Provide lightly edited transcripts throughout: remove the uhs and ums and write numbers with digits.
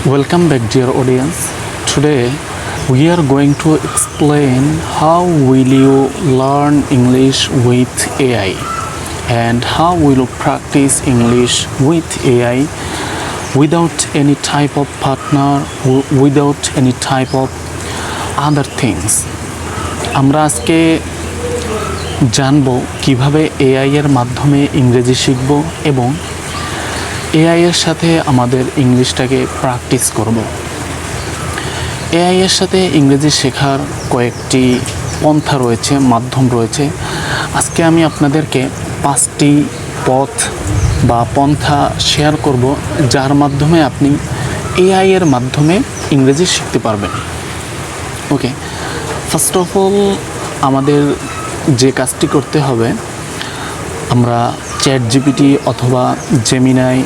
Welcome back, dear audience. Today we are going to explain how will you learn English with AI and how will you practice English with AI without any type of partner, without any type of other things. আমরা আজকে জানবো কিভাবে AI এর মাধ্যমে ইংরেজি শিখব এবং AI এর সাথে আমাদের ইংলিশটাকে প্র্যাকটিস করব। এআই এর সাথে ইংরেজি শেখার কয়েকটি পন্থা রয়েছে, মাধ্যম রয়েছে। আজকে আমি আপনাদেরকে 5টি পথ বা পন্থা শেয়ার করব, যার মাধ্যমে আপনি এআই এর মাধ্যমে ইংরেজি শিখতে পারবেন। ওকে, ফার্স্ট অফ অল আমাদের যে কাজটি করতে হবে, আমরা চ্যাটজিপিটি অথবা জেমিনাই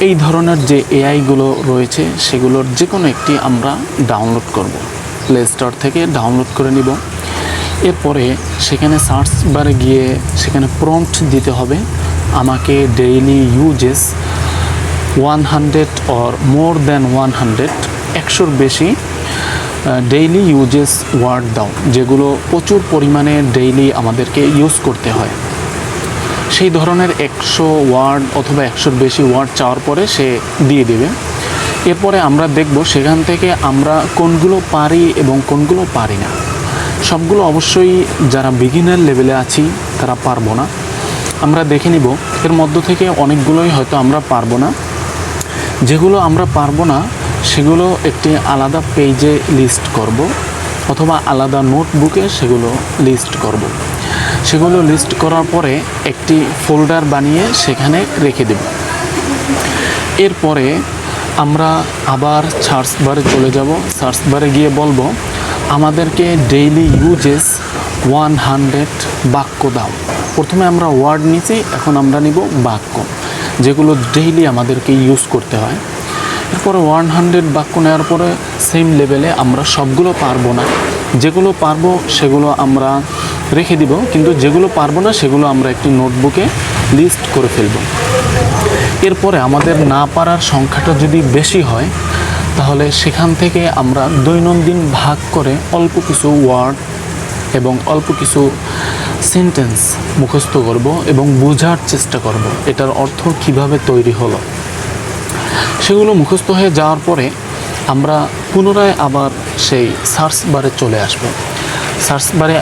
এই ধরনের যে এআইগুলো রয়েছে সেগুলোর যে কোনো একটি আমরা ডাউনলোড করব, প্লে স্টোর থেকে ডাউনলোড করে নিব। এরপরে সেখানে সার্চ বারে গিয়ে সেখানে প্রম্পট দিতে হবে, আমাকে daily uses 100 or more than 100, 100-র বেশি ডেইলি ইউজেস ওয়ার্ড দাও, যেগুলো প্রচুর পরিমাণে ডেইলি আমাদেরকে ইউজ করতে হয়। সেই ধরনের 100 ওয়ার্ড অথবা 100-র বেশি ওয়ার্ড চাওয়ার পরে সে দিয়ে দেবে। এরপরে আমরা দেখব সেখান থেকে আমরা কোনগুলো পারি এবং কোনগুলো পারি না। সবগুলো অবশ্যই যারা বিগিনার লেভেলে আছি তারা পারবো না। আমরা দেখে নিব এর মধ্য থেকে অনেকগুলোই হয়তো আমরা পারবো না। যেগুলো আমরা পারবো না সেগুলো একটি আলাদা পেজে লিস্ট করব অথবা আলাদা নোটবুকে সেগুলো লিস্ট করব। সেগুলো লিস্ট করার পরে একটি ফোল্ডার বানিয়ে সেখানে রেখে দেব। এরপরে আমরা আবার সার্চ বারে চলে যাব। সার্চ বারে গিয়ে বলবো আমাদেরকে ডেইলি ইউজেস 100 বাক্য দাও। প্রথমে আমরা ওয়ার্ড নিয়েছি, এখন আমরা নিব বাক্য, যেগুলো ডেইলি আমাদেরকে ইউজ করতে হয়। এরপরে 100 বাক্য নেওয়ার পরে সেম লেভেলে আমরা সবগুলো পারবো না, যেগুলো পারবো সেগুলো আমরা রেখে দিব, কিন্তু যেগুলো পারবো না সেগুলো আমরা একটি নোটবুকে লিস্ট করে ফেলব। এরপরে আমাদের না পারার সংখ্যাটা যদি বেশি হয় তাহলে সেখান থেকে আমরা দৈনন্দিন ভাগ করে অল্প কিছু ওয়ার্ড এবং অল্প কিছু সেন্টেন্স মুখস্থ করব এবং বোঝার চেষ্টা করব এটার অর্থ কিভাবে তৈরি হলো। সেগুলো মুখস্থ হয়ে যাওয়ার পরে আমরা পুনরায় আবার সেই সার্চ বারে চলে আসব। সার্চ বারে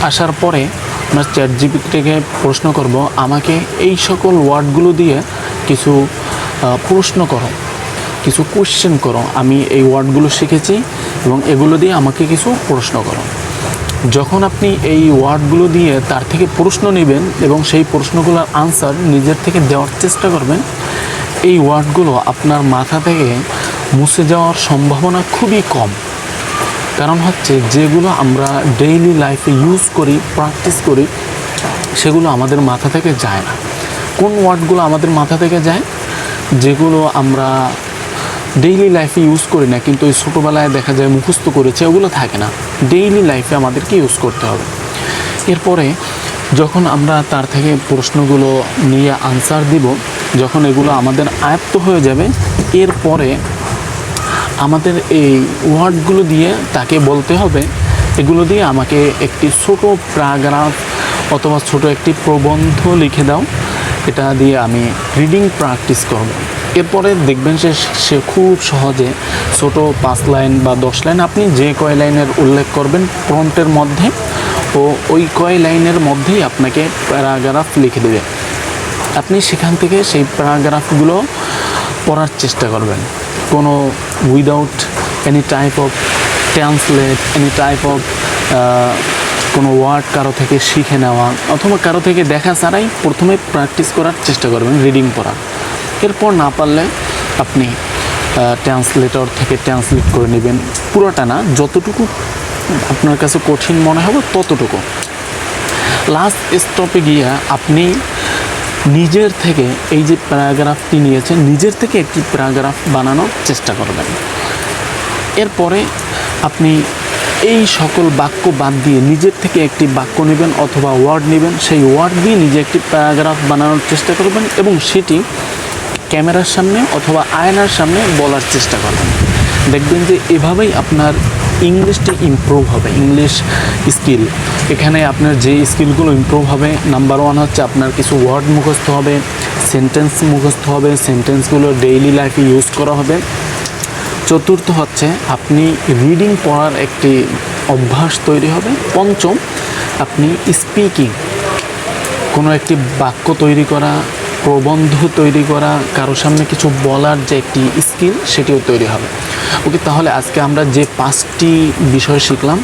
আসার পরে আমরা চ্যাটজিপিটিকে প্রশ্ন করব আমাকে এই সকল ওয়ার্ডগুলো দিয়ে কিছু প্রশ্ন করো, কিছু কোশ্চেন করো, আমি এই ওয়ার্ডগুলো শিখেছি এবং এগুলো দিয়ে আমাকে কিছু প্রশ্ন করো। যখন আপনি এই ওয়ার্ডগুলো দিয়ে তার থেকে প্রশ্ন নেবেন এবং সেই প্রশ্নগুলোর আনসার নিজের থেকে দেওয়ার চেষ্টা করবেন, এই ওয়ার্ডগুলো আপনার মাথা থেকে মুছে যাওয়ার সম্ভাবনা খুবই কম। কারণ হচ্ছে যেগুলো আমরা ডেইলি লাইফে ইউজ করি, প্র্যাকটিস করি, সেগুলো আমাদের মাথা থেকে যায় না। কোন ওয়ার্ডগুলো আমাদের মাথা থেকে যায়? যেগুলো আমরা ডেইলি লাইফে ইউজ করি না কিন্তু ওই ছোটোবেলায় দেখা যায় মুখস্থ করেছে, ওগুলো থাকে না। ডেইলি লাইফে আমাদেরকে ইউজ করতে হবে। এরপরে যখন আমরা তার থেকে প্রশ্নগুলো নিয়ে আনসার দিব, যখন এগুলো আমাদের আয়ত্ত হয়ে যাবে, এরপরে আমাদের এই ওয়ার্ডগুলো দিয়ে তাকে বলতে হবে এগুলো দিয়ে আমাকে একটি ছোট প্যারাগ্রাফ অথবা ছোট একটি প্রবন্ধ লিখে দাও, এটা দিয়ে আমি রিডিং প্র্যাকটিস করব। এরপরে দেখবেন সে খুব সহজে ছোট 5 লাইন বা 10 লাইন, আপনি যে কয় লাইনের উল্লেখ করবেন প্রম্পটের মধ্যে, ও ওই কয় লাইনের মধ্যেই আপনাকে প্যারাগ্রাফ লিখে দেবে। আপনি সেখান থেকে সেই প্যারাগ্রাফগুলো পড়ার চেষ্টা করবেন, কোনো without any type of translate, any type of কোনো ওয়ার্ড কারো থেকে শিখে নেওয়া অথবা কারো থেকে দেখা ছাড়াই প্রথমে প্র্যাকটিস করার চেষ্টা করবেন রিডিং পড়া। এরপর না পারলে আপনি ট্রান্সলেটর থেকে ট্রান্সলেট করে নেবেন, পুরোটা না, যতটুকু আপনার কাছে কঠিন মনে হবে ততটুকু। লাস্ট স্টপে গিয়ে আপনি নিজের থেকে এই যে প্যারাগ্রাফটি নিয়েছেন, নিজের থেকে একটি প্যারাগ্রাফ বানানোর চেষ্টা করবেন। এরপরে আপনি এই সকল বাক্য বাদ দিয়ে নিজের থেকে একটি বাক্য নেবেন অথবা ওয়ার্ড নেবেন, সেই ওয়ার্ড দিয়ে নিজে একটি প্যারাগ্রাফ বানানোর চেষ্টা করবেন এবং সেটি ক্যামেরার সামনে অথবা আয়নার সামনে বলার চেষ্টা করবেন। দেখবেন যে এভাবেই আপনার ইংলিশটা ইমপ্রুভ হবে, ইংলিশ স্কিল। এখানে আপনার যে স্কিলগুলো ইমপ্রুভ হবে, নাম্বার 1 হচ্ছে আপনার কিছু ওয়ার্ড মুখস্থ হবে, সেন্টেন্স মুখস্থ হবে, সেন্টেন্সগুলো ডেইলি লাইফে ইউজ করা হবে। চতুর্থ হচ্ছে আপনি রিডিং পড়ার একটি অভ্যাস তৈরি হবে। পঞ্চম, আপনি স্পিকিং, কোনো একটি বাক্য তৈরি করা, প্রবন্ধ তৈরি করা, কারোর সামনে কিছু বলার যে একটি স্কিল, সেটিও তৈরি হবে। ওকে, তাহলে আজকে আমরা যে 5টি বিষয় শিখলাম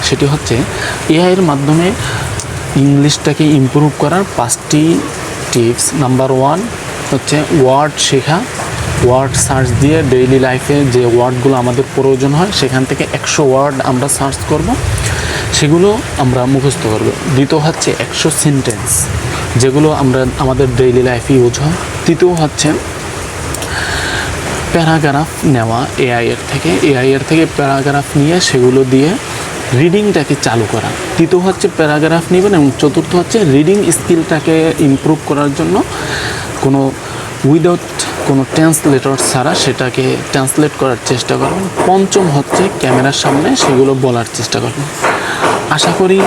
সেটি হচ্ছে এআইয়ের মাধ্যমে ইংলিশটাকে ইমপ্রুভ করার 5টি টিপস। নাম্বার 1 হচ্ছে ওয়ার্ড শেখা, ওয়ার্ড সার্চ দিয়ে ডেইলি লাইফে যে ওয়ার্ডগুলো আমাদের প্রয়োজন হয় সেখান থেকে 100 ওয়ার্ড আমরা সার্চ করব, সেগুলো আমরা মুখস্থ করব। দ্বিতীয় হচ্ছে 100 সেন্টেন্স, যেগুলো আমরা আমাদের ডেইলি লাইফে ইউজ হয়। তৃতীয় হচ্ছে প্যারাগ্রাফ নেওয়া এআইয়ের থেকে প্যারাগ্রাফ নিয়ে সেগুলো দিয়ে রিডিংটাকে চালু করা। তৃতীয় হচ্ছে প্যারাগ্রাফ নেবেন, এবং চতুর্থ হচ্ছে রিডিং স্কিলটাকে ইমপ্রুভ করার জন্য উইদাউট কোনো ট্রান্সলেটর ছাড়া সেটাকে ট্রান্সলেট করার চেষ্টা করবেন। পঞ্চম হচ্ছে ক্যামেরার সামনে সেগুলো বলার চেষ্টা করবেন। আশা করি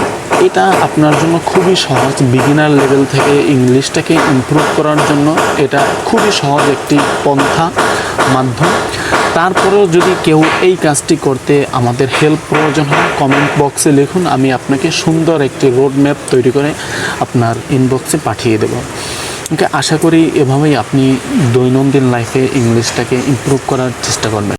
এটা আপনার জন্য খুবই সহজ, বিগিনার লেভেল থেকে ইংলিশটাকে ইমপ্রুভ করার জন্য এটা খুবই সহজ একটি পন্থা, মাধ্যম। তারপরেও যদি কেউ এই কাজটি করতে আমাদের হেল্প প্রয়োজন হয়, কমেন্ট বক্সে লিখুন, আমি আপনাকে সুন্দর একটি রোড ম্যাপ তৈরি করে আপনার ইনবক্সে পাঠিয়ে দেব। ওকে, আশা করি এভাবেই আপনি দৈনন্দিন লাইফে ইংলিশটাকে ইমপ্রুভ করার চেষ্টা করবেন।